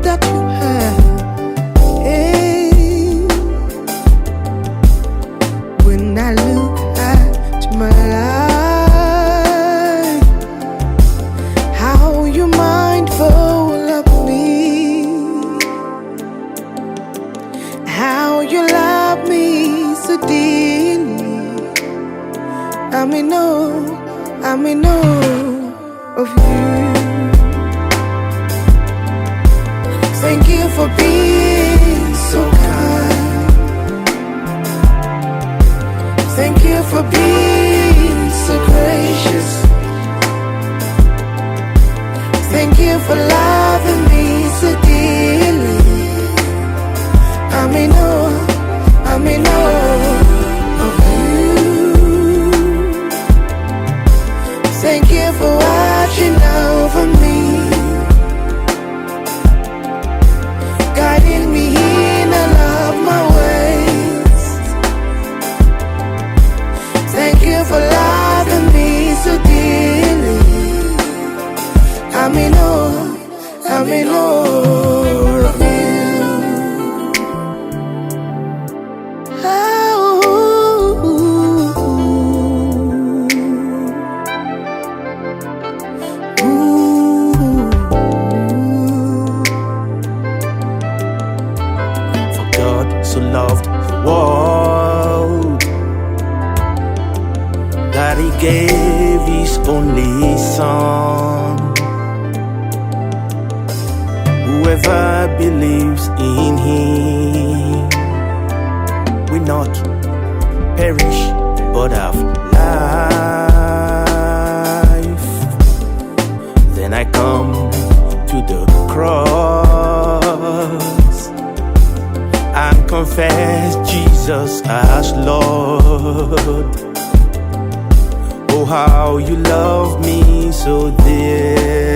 that you have. Hey, when I look at my life, how you're mindful of me, how you love me so dearly. I may know of you. Thank you for being so kind. Thank you for being so gracious. Thank you for loving me so dearly. I may know of you. Thank you for watching over me, guiding me in all of my ways. Thank you for loving me so dearly. I may know of you. So loved the world that he gave his only son. Whoever believes in him will not perish but have life. Then I come to the cross and confess Jesus as Lord. Oh, how you love me so dearly.